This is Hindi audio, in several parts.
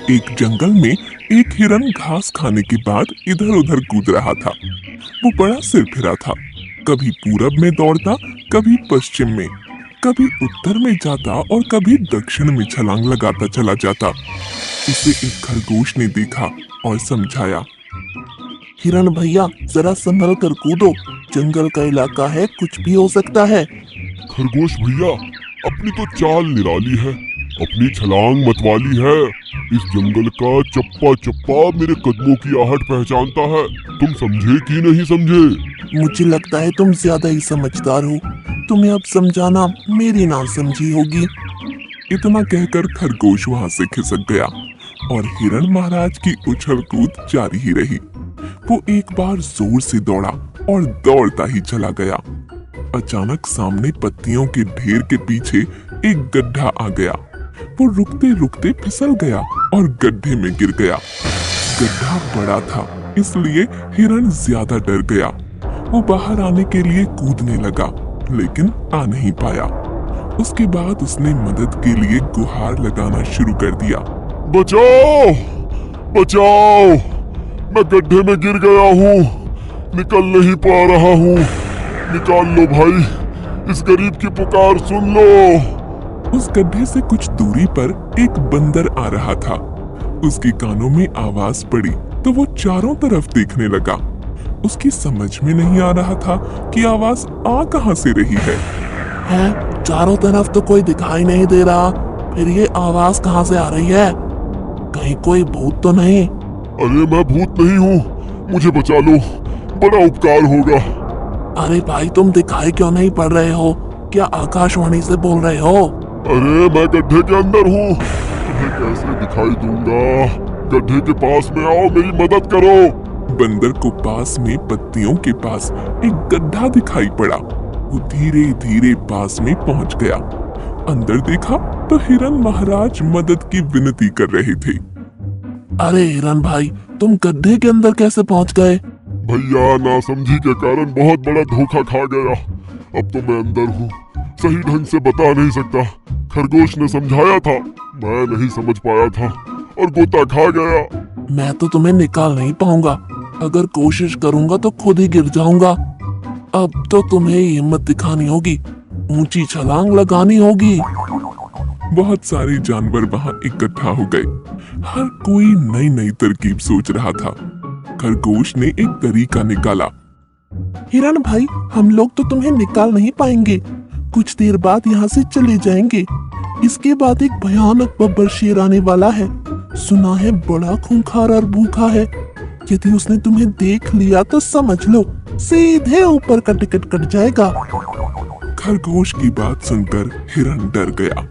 एक जंगल में एक हिरन घास खाने के बाद इधर उधर कूद रहा था। वो बड़ा सिरफिरा था, कभी पूरब में दौड़ता, कभी पश्चिम में, कभी उत्तर में जाता और कभी दक्षिण में छलांग लगाता चला जाता। उसे एक खरगोश ने देखा और समझाया। हिरण भैया, जरा संभल कर कूदो, जंगल का इलाका है, कुछ भी हो सकता है। खरगोश भैया, अपनी तो चाल निराली है, अपनी छलांग मतवाली है। इस जंगल का चप्पा चप्पा मेरे कदमों की आहट पहचानता है। तुम समझे कि नहीं समझे? मुझे लगता है तुम ज्यादा ही समझदार हो, तुम्हें अब समझाना मेरी ना समझी होगी। इतना कहकर खरगोश वहां से खिसक गया और हिरण महाराज की उछल कूद जारी ही रही। वो एक बार जोर से दौड़ा और दौड़ता ही चला गया। अचानक सामने पत्तियों के ढेर के पीछे एक गड्ढा आ गया। वो रुकते रुकते फिसल गया और गड्ढे में गिर गया। गड्ढा बड़ा था, इसलिए हिरण ज्यादा डर गया। वो बाहर आने के लिए कूदने लगा, लेकिन आ नहीं पाया। उसके बाद उसने मदद के लिए गुहार लगाना शुरू कर दिया। बचाओ, बचाओ, मैं गड्ढे में गिर गया हूँ, निकल नहीं पा रहा हूँ, निकाल लो भाई, इस गरीब की पुकार सुन लो। उस गड्ढे से कुछ दूरी पर एक बंदर आ रहा था। उसके कानों में आवाज पड़ी तो वो चारों तरफ देखने लगा। उसकी समझ में नहीं आ रहा था कि आवाज आ कहां से रही है। चारों तरफ तो कोई दिखाई नहीं दे रहा, फिर ये आवाज कहां से आ रही है? कहीं कोई भूत तो नहीं? अरे मैं भूत नहीं हूँ, मुझे बचा लो, बड़ा उपकार होगा। अरे भाई, तुम दिखाई क्यों नहीं पड़ रहे हो? क्या आकाशवाणी से बोल रहे हो? अरे मैं गड्ढे के अंदर हूँ, तुम्हें कैसे दिखाई दूंगा? गड्ढे के पास में आओ, मेरी मदद करो। बंदर को पास में पत्तियों के पास एक गड्ढा दिखाई पड़ा। वो धीरे धीरे पास में पहुंच गया। अंदर देखा तो हिरण महाराज मदद की विनती कर रहे थे। अरे हिरण भाई, तुम गड्ढे के अंदर कैसे पहुंच गए? भैया, नासमझी के कारण बहुत बड़ा धोखा खा गया। अब तो मैं अंदर हूँ, सही ढंग से बता नहीं सकता। खरगोश ने समझाया था, मैं नहीं समझ पाया था और गोता खा गया। मैं तो तुम्हें निकाल नहीं पाऊंगा, अगर कोशिश करूंगा तो खुद ही गिर जाऊंगा। अब तो तुम्हें हिम्मत दिखानी होगी, ऊंची छलांग लगानी होगी। बहुत सारे जानवर वहां इकट्ठा हो गए। हर कोई नई नई तरकीब सोच रहा था। खरगोश ने एक तरीका निकाला। हिरण भाई, हम लोग तो तुम्हें निकाल नहीं पाएंगे, कुछ देर बाद यहाँ से चले जाएंगे। इसके बाद एक भयानक बब्बर शेर आने वाला है, सुना है बड़ा खूंखार और भूखा है। यदि उसने तुम्हें देख लिया तो समझ लो सीधे ऊपर का टिकट कट जाएगा। खरगोश की बात सुनकर हिरण डर गया।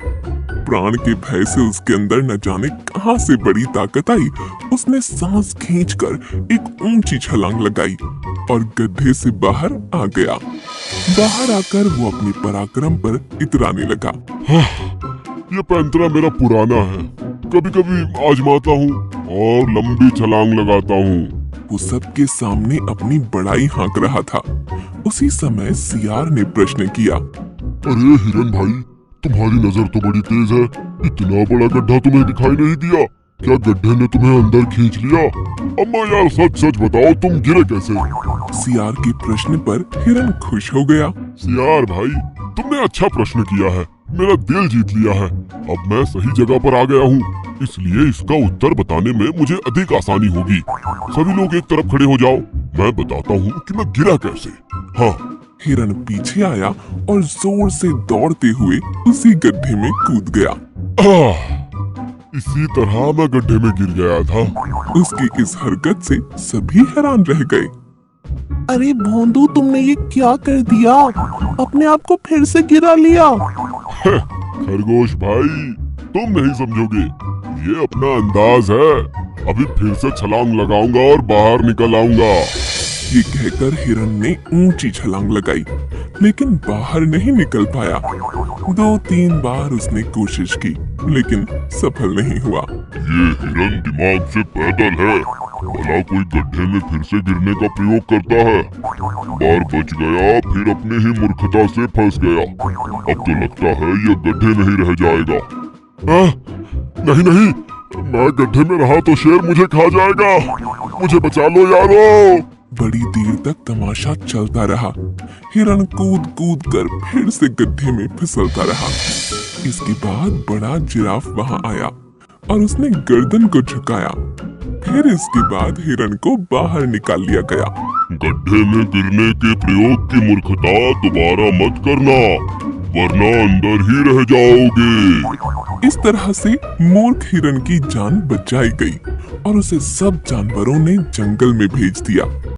प्राण के भय से उसके अंदर न जाने कहां से बड़ी ताकत आई। उसने सांस खींचकर एक ऊंची छलांग लगाई और गड्ढे से बाहर आ गया। बाहर आकर वो अपने पराक्रम पर इतराने लगा। ये पैंतरा मेरा पुराना है, कभी कभी आजमाता हूँ और लंबी छलांग लगाता हूँ। वो सबके सामने अपनी बड़ाई हाँक रहा था। उसी समय सियार ने प्रश्न किया। अरे हिरण भाई, तुम्हारी नजर तो बड़ी तेज है, इतना बड़ा गड्ढा तुम्हें दिखाई नहीं दिया? क्या गड्ढे ने तुम्हें अंदर खींच लिया? अम्मा यार, सच सच बताओ, तुम गिरे कैसे? सियार के प्रश्न पर हिरण खुश हो गया। सियार भाई, तुमने अच्छा प्रश्न किया है, मेरा दिल जीत लिया है। अब मैं सही जगह पर आ गया हूँ, इसलिए इसका उत्तर बताने में मुझे अधिक आसानी होगी। सभी लोग एक तरफ खड़े हो जाओ, मैं बताता हूँ कि मैं गिरा कैसे। हाँ। हिरण पीछे आया और जोर से दौड़ते हुए उसी गड्ढे में कूद गया। इसी तरह मैं गड्ढे में गिर गया था। उसकी इस हरकत से सभी हैरान रह गए। अरे भोंदू, तुमने ये क्या कर दिया? अपने आप को फिर से गिरा लिया। खरगोश भाई, तुम नहीं समझोगे, ये अपना अंदाज है। अभी फिर से छलांग लगाऊंगा और बाहर निकल आऊंगा। ये कहकर हिरण ने ऊंची छलांग लगाई, लेकिन बाहर नहीं निकल पाया। 2-3 बार उसने कोशिश की, लेकिन सफल नहीं हुआ। ये हिरण दिमाग से पैदल है, भला कोई गड्ढे में फिर से गिरने का प्रयोग करता है। बार बच गया, फिर अपनी ही मूर्खता से फंस गया। अब तो लगता है ये गड्ढे में ही रह जाएगा। नहीं नहीं, मैं गड्ढे में रहा तो शेर मुझे खा जाएगा। मुझे बचा लो यारो। बड़ी देर तक तमाशा चलता रहा। हिरण कूद कूद कर फिर से गड्ढे में फिसलता रहा। इसके बाद बड़ा जिराफ वहां आया और उसने गर्दन को झुकाया। फिर इसके बाद हिरण को बाहर निकाल लिया गया। गड्ढे में गिरने के प्रयोग की मूर्खता दोबारा मत करना, वरना अंदर ही रह जाओगे। इस तरह से मूर्ख हिरण की जान बचाई गई और उसे सब जानवरों ने जंगल में भेज दिया।